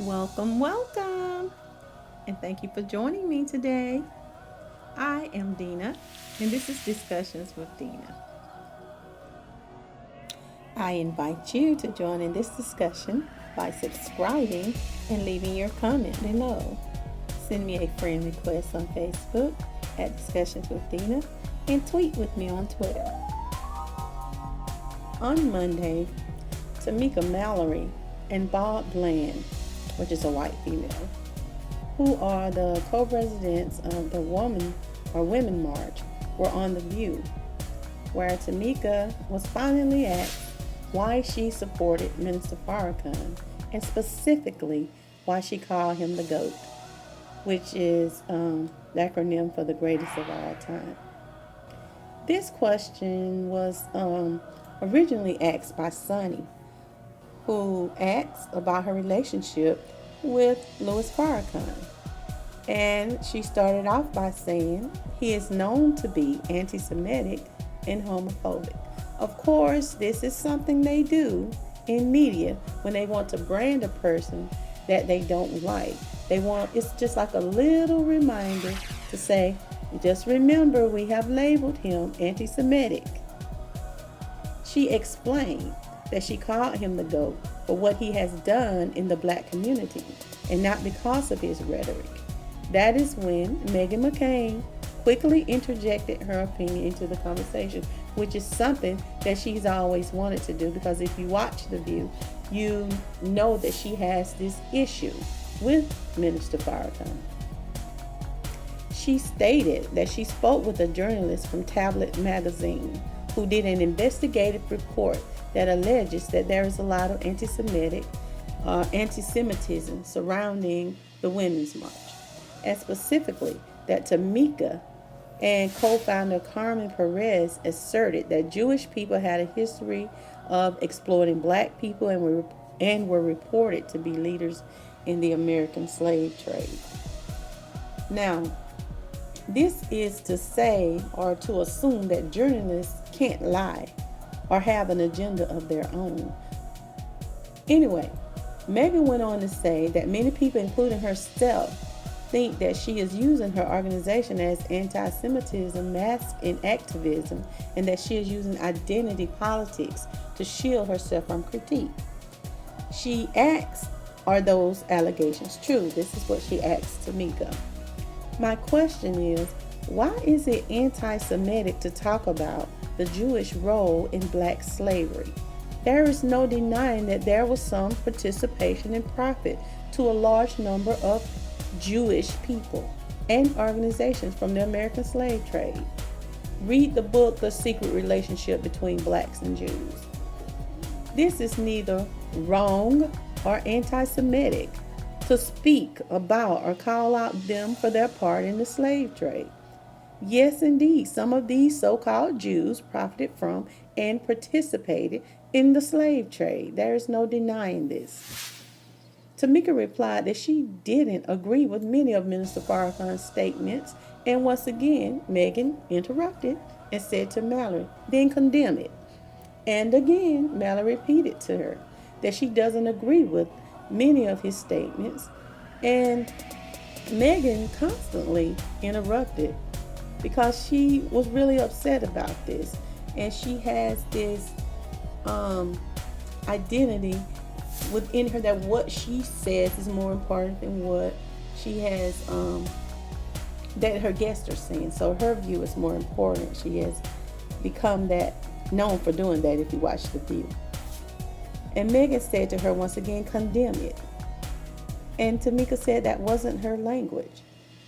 Welcome, welcome, and thank you for joining me today. I am Dina, and this is Discussions with Dina. I invite you to join in this discussion by subscribing and leaving your comment below. Send me a friend request on Facebook at Discussions with Dina and tweet with me on Twitter. On Monday, Tamika Mallory and Bob Bland, which is a white female, who are the co-presidents of the Women March, were on The View, where Tamika was finally asked why she supported Minister Farrakhan, and specifically why she called him the GOAT, which is the acronym for the greatest of all time. This question was originally asked by Sonny, who asked about her relationship with Louis Farrakhan. And she started off by saying he is known to be anti-Semitic and homophobic. Of course, this is something they do in media when they want to brand a person that they don't like. It's just like a little reminder to say, just remember we have labeled him anti-Semitic. She explained that she called him the GOAT for what he has done in the black community and not because of his rhetoric. That is when Meghan McCain quickly interjected her opinion into the conversation, which is something that she's always wanted to do, because if you watch The View, you know that she has this issue with Minister Farrakhan. She stated that she spoke with a journalist from Tablet magazine who did an investigative report that alleges that there is a lot of anti-Semitism surrounding the Women's March, and specifically that Tamika and co-founder Carmen Perez asserted that Jewish people had a history of exploiting black people and were reported to be leaders in the American slave trade. Now, this is to say or to assume that journalists can't lie or have an agenda of their own. Anyway, Meghan went on to say that many people, including herself, think that she is using her organization as anti-Semitism masked in activism, and that she is using identity politics to shield herself from critique. She asks, are those allegations true? This is what she asked Tamika. My question is, why is it anti-Semitic to talk about the Jewish role in black slavery? There is no denying that there was some participation and profit to a large number of Jewish people and organizations from the American slave trade. Read the book, The Secret Relationship Between Blacks and Jews. This is neither wrong or anti-Semitic to speak about or call out them for their part in the slave trade. Yes, indeed, some of these so-called Jews profited from and participated in the slave trade. There is no denying this. Tamika replied that she didn't agree with many of Minister Farrakhan's statements, and once again, Meghan interrupted and said to Mallory, then condemn it. And again, Mallory repeated to her that she doesn't agree with many of his statements, and Meghan constantly interrupted because she was really upset about this, and she has this identity within her that what she says is more important than what she has that her guests are saying. So her view is more important. She has become that known for doing that if you watch The View. And Meghan said to her once again, condemn it. And Tamika said that wasn't her language.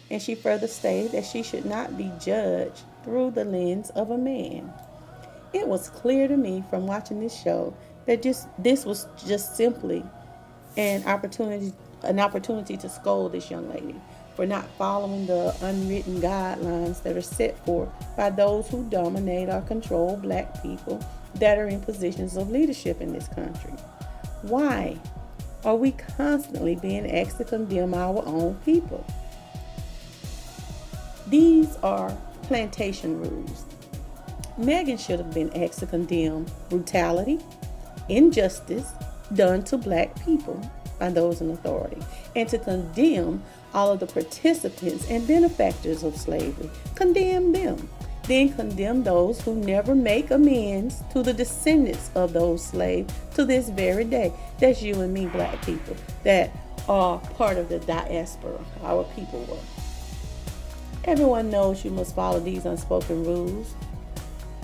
And she further stated that she should not be judged through the lens of a man. It was clear to me from watching this show that this was just simply an opportunity to scold this young lady. for not following the unwritten guidelines that are set forth by those who dominate or control black people that are in positions of leadership in this country? Why are we constantly being asked to condemn our own people? These are plantation rules. Megan should have been asked to condemn brutality, injustice done to black people by those in authority, and to condemn all of the participants and benefactors of slavery. Condemn them. Then condemn those who never make amends to the descendants of those slaves to this very day. That's you and me, black people, that are part of the diaspora, our people were. Everyone knows you must follow these unspoken rules,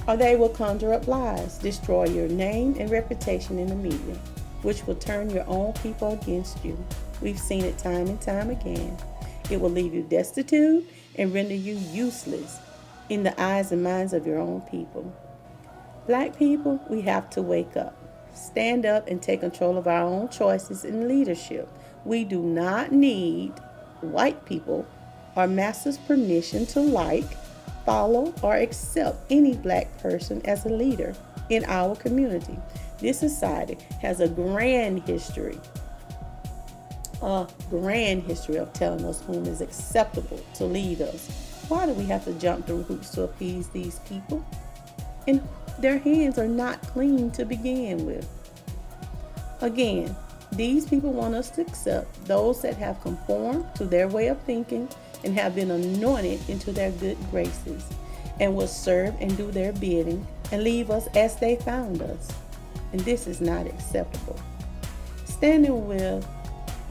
or they will conjure up lies, destroy your name and reputation in the media, which will turn your own people against you. We've seen it time and time again. It will leave you destitute and render you useless in the eyes and minds of your own people. Black people, we have to wake up, stand up, and take control of our own choices in leadership. We do not need white people or masters' permission to follow, or accept any black person as a leader in our community. This society has a grand history of telling us whom is acceptable to lead us. Why do we have to jump through hoops to appease these people? And their hands are not clean to begin with. Again, these people want us to accept those that have conformed to their way of thinking and have been anointed into their good graces, and will serve and do their bidding and leave us as they found us. And this is not acceptable. Standing with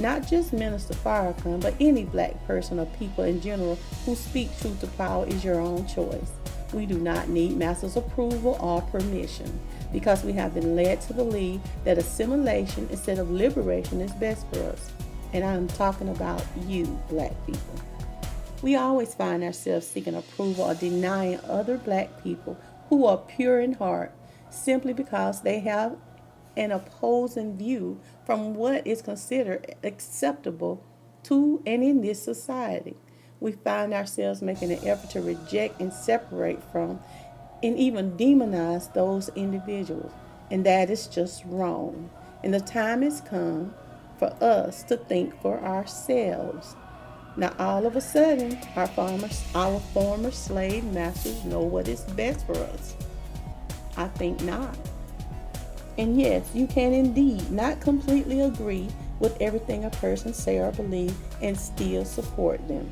not just Minister Farrakhan, but any black person or people in general who speak truth to power is your own choice. We do not need masters' approval or permission, because we have been led to believe that assimilation instead of liberation is best for us. And I'm talking about you, black people. We always find ourselves seeking approval or denying other black people who are pure in heart simply because they have an opposing view from what is considered acceptable to and in this society. We find ourselves making an effort to reject and separate from and even demonize those individuals. And that is just wrong. And the time has come for us to think for ourselves. Now, all of a sudden, our former slave masters know what is best for us. I think not. And yes, you can indeed not completely agree with everything a person say or believe and still support them.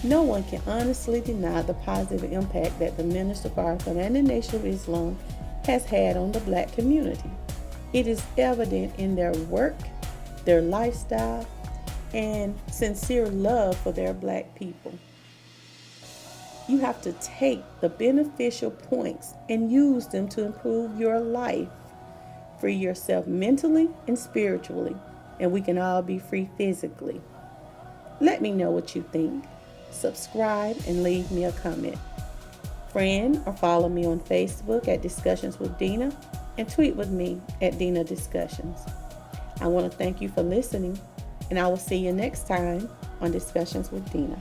No one can honestly deny the positive impact that the Minister Farrakhan and the Nation of Islam has had on the black community. It is evident in their work, their lifestyle, and sincere love for their black people. You have to take the beneficial points and use them to improve your life. Free yourself mentally and spiritually, and we can all be free physically. Let me know what you think. Subscribe and leave me a comment. Friend or follow me on Facebook at Discussions with Dina, and tweet with me at Dina Discussions. I want to thank you for listening, and I will see you next time on Discussions with Dina.